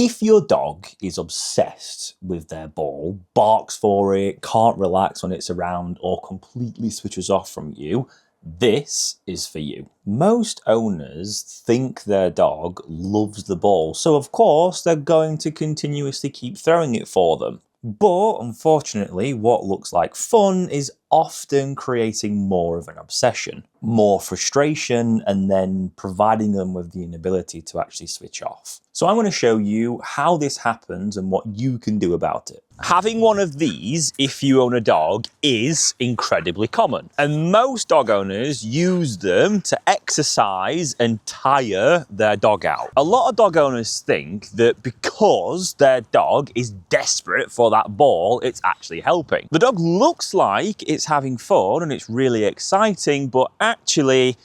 If your dog is obsessed with their ball, barks for it, can't relax when it's around, or completely switches off from you, this is for you. Most owners think their dog loves the ball, so of course they're going to continuously keep throwing it for them. But unfortunately, what looks like fun is often creating more of an obsession, more frustration, and then providing them with the inability to actually switch off. So I'm going to show you how this happens and what you can do about it. Having one of these, if you own a dog, is incredibly common. And most dog owners use them to exercise and tire their dog out. A lot of dog owners think that because their dog is desperate for that ball, it's actually helping. The dog looks like it's having fun and it's really exciting, but actually,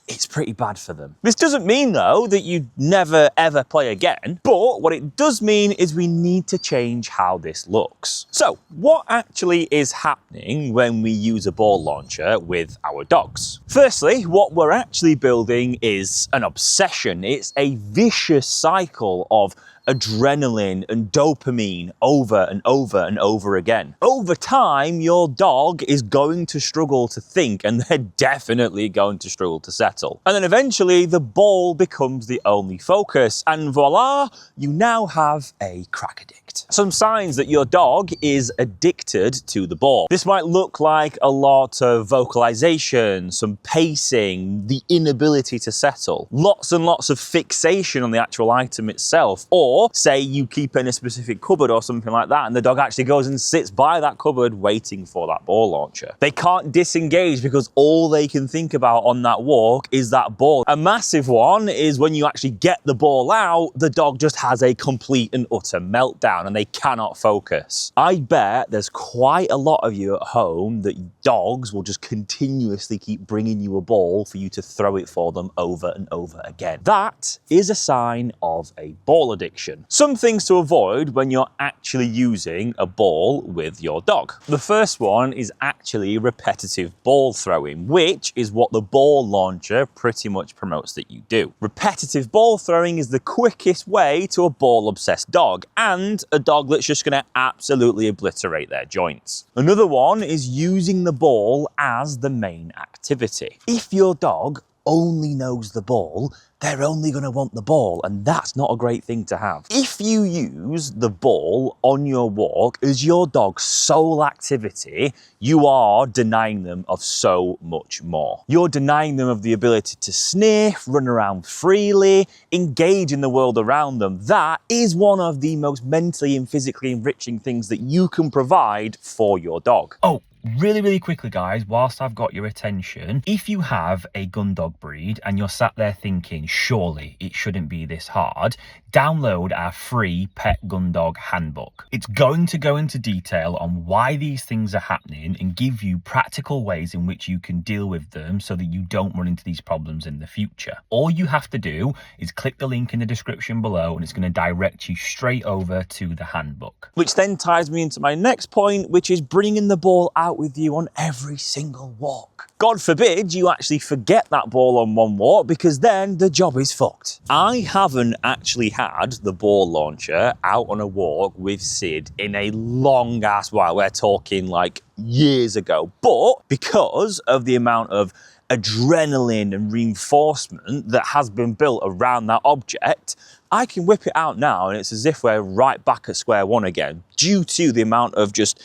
it's pretty bad for them. This doesn't mean, though, that you never ever play again, but what it does mean is we need to change how this looks. So, what actually is happening when we use a ball launcher with our dogs? Firstly, what we're actually building is an obsession. It's a vicious cycle of adrenaline and dopamine over and over and over again. Over time, your dog is going to struggle to think, and they're definitely going to struggle to settle. And then eventually the ball becomes the only focus, and voila, you now have a crack addict. Some signs that your dog is addicted to the ball. This might look like a lot of vocalization, some pacing, the inability to settle, lots and lots of fixation on the actual item itself, or say you keep it in a specific cupboard or something like that, and the dog actually goes and sits by that cupboard waiting for that ball launcher. They can't disengage because all they can think about on that walk is that ball. A massive one is when you actually get the ball out, the dog just has a complete and utter meltdown and they cannot focus. I bet there's quite a lot of you at home that dogs will just continuously keep bringing you a ball for you to throw it for them over and over again. That is a sign of a ball addiction. Some things to avoid when you're actually using a ball with your dog. The first one is actually repetitive ball throwing, which is what the ball launcher pretty much promotes that you do. Repetitive ball throwing is the quickest way to a ball-obsessed dog, and a dog that's just going to absolutely obliterate their joints. Another one is using the ball as the main activity. If your dog only knows the ball, they're only going to want the ball, and that's not a great thing to have. If you use the ball on your walk as your dog's sole activity, you are denying them of so much more. You're denying them of the ability to sniff, run around freely, engage in the world around them. That is one of the most mentally and physically enriching things that you can provide for your dog. Oh, really quickly, guys, whilst I've got your attention, if you have a Gundog breed and you're sat there thinking, surely it shouldn't be this hard, download our free Pet Gundog Handbook. It's going to go into detail on why these things are happening and give you practical ways in which you can deal with them so that you don't run into these problems in the future. All you have to do is click the link in the description below and it's going to direct you straight over to the handbook. Which then ties me into my next point, which is bringing the ball out with you on every single walk. God forbid you actually forget that ball on one walk, because then the job is fucked. I haven't actually had the ball launcher out on a walk with Sid in a long ass while. We're talking like years ago, but because of the amount of adrenaline and reinforcement that has been built around that object, I can whip it out now and it's as if we're right back at square one again, due to the amount of just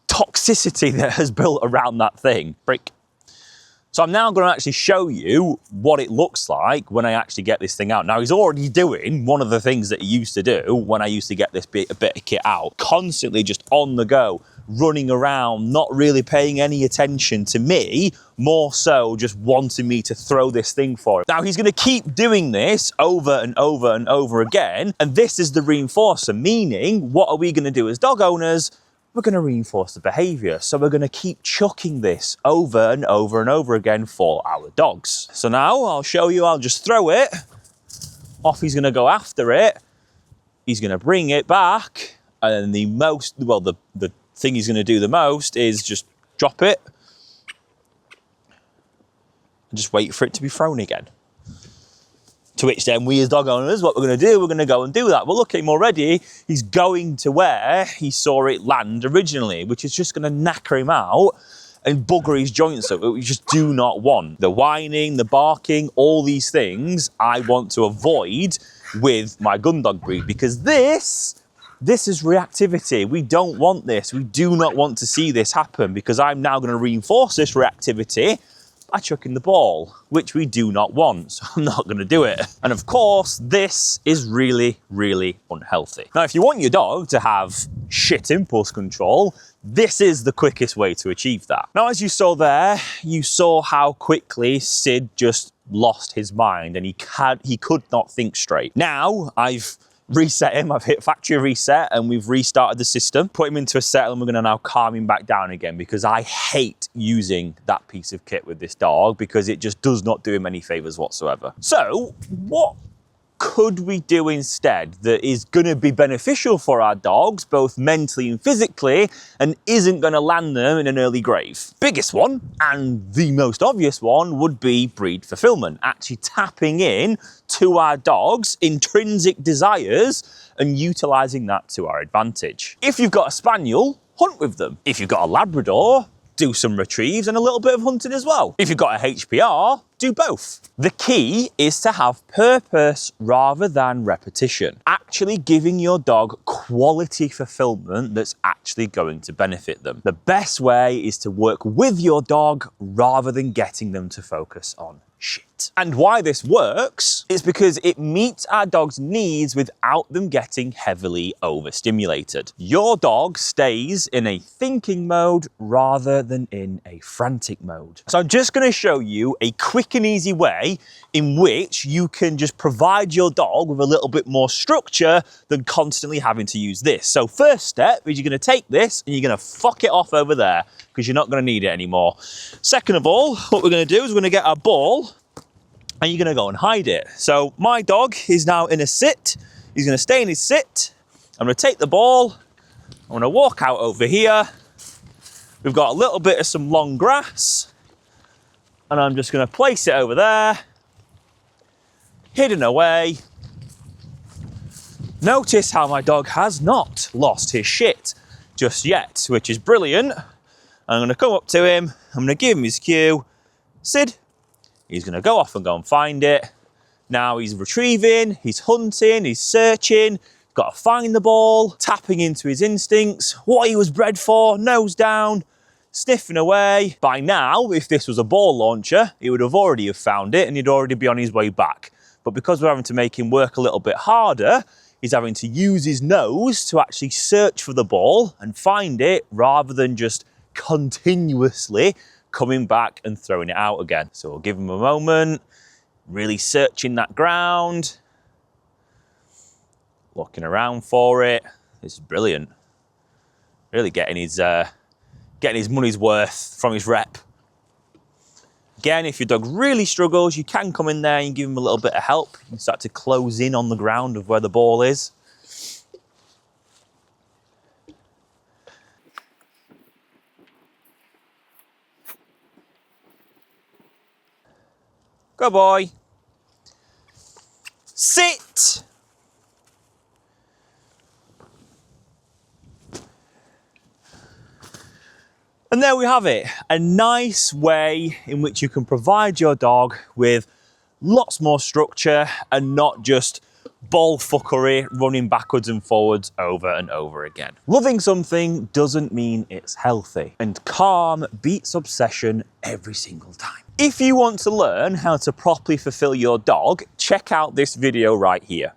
toxicity that has built around that thing. Break. So I'm now going to actually show you what it looks like when I actually get this thing out. Now, he's already doing one of the things that he used to do when I used to get this bit of kit out, constantly just on the go, running around, not really paying any attention to me, more so just wanting me to throw this thing for him. Now, he's going to keep doing this over and over and over again, and this is the reinforcer, meaning what are we going to do as dog owners? We're going to reinforce the behavior. So we're going to keep chucking this over and over and over again for our dogs. So now I'll show you, I'll just throw it. Off he's going to go after it. He's going to bring it back. And then the thing he's going to do the most is just drop it. And just wait for it to be thrown again. To which then we as dog owners, what we're going to do, we're going to go and do that. Well, look at him already. He's going to where he saw it land originally, which is just going to knacker him out and bugger his joints up, that we just do not want. The whining, the barking, all these things I want to avoid with my Gundog breed, because this is reactivity. We don't want this. We do not want to see this happen, because I'm now going to reinforce this reactivity by chucking the ball, which we do not want, so I'm not going to do it. And of course, this is really, really unhealthy. Now, if you want your dog to have shit impulse control, this is the quickest way to achieve that. Now, as you saw there, you saw how quickly Sid just lost his mind and he could not think straight. Now, I've reset him, I've hit factory reset and we've restarted the system, put him into a settle, and we're going to now calm him back down again, because I hate using that piece of kit with this dog because it just does not do him any favors whatsoever. So what could we do instead that is going to be beneficial for our dogs, both mentally and physically, and isn't going to land them in an early grave? Biggest one, and the most obvious one, would be breed fulfillment. Actually tapping in to our dogs' intrinsic desires and utilising that to our advantage. If you've got a spaniel, hunt with them. If you've got a Labrador, do some retrieves and a little bit of hunting as well. If you've got a HPR, do both. The key is to have purpose rather than repetition. Actually giving your dog quality fulfillment that's actually going to benefit them. The best way is to work with your dog rather than getting them to focus on shit. And why this works is because it meets our dog's needs without them getting heavily overstimulated. Your dog stays in a thinking mode rather than in a frantic mode. So I'm just going to show you a quick and easy way in which you can just provide your dog with a little bit more structure than constantly having to use this. So first step is you're going to take this and you're going to fuck it off over there, because you're not going to need it anymore. Second of all, what we're going to do is we're going to get our ball and you're going to go and hide it. So my dog is now in a sit. He's going to stay in his sit. I'm going to take the ball. I'm going to walk out over here. We've got a little bit of some long grass. And I'm just going to place it over there. Hidden away. Notice how my dog has not lost his shit just yet, which is brilliant. I'm going to come up to him. I'm going to give him his cue. Sid. He's going to go off and go and find it. Now he's retrieving, he's hunting, he's searching, got to find the ball, tapping into his instincts, what he was bred for, nose down, sniffing away. By now, if this was a ball launcher, he would have already found it and he'd already be on his way back. But because we're having to make him work a little bit harder, he's having to use his nose to actually search for the ball and find it rather than just continuously coming back and throwing it out again. So we'll give him a moment, really searching that ground, looking around for it. This is brilliant. Really getting his money's worth from his rep. Again, if your dog really struggles, you can come in there and give him a little bit of help. You can start to close in on the ground of where the ball is. Good boy. Sit. And there we have it. A nice way in which you can provide your dog with lots more structure and not just ball fuckery running backwards and forwards over and over again. Loving something doesn't mean it's healthy, and calm beats obsession every single time. If you want to learn how to properly fulfill your dog, check out this video right here.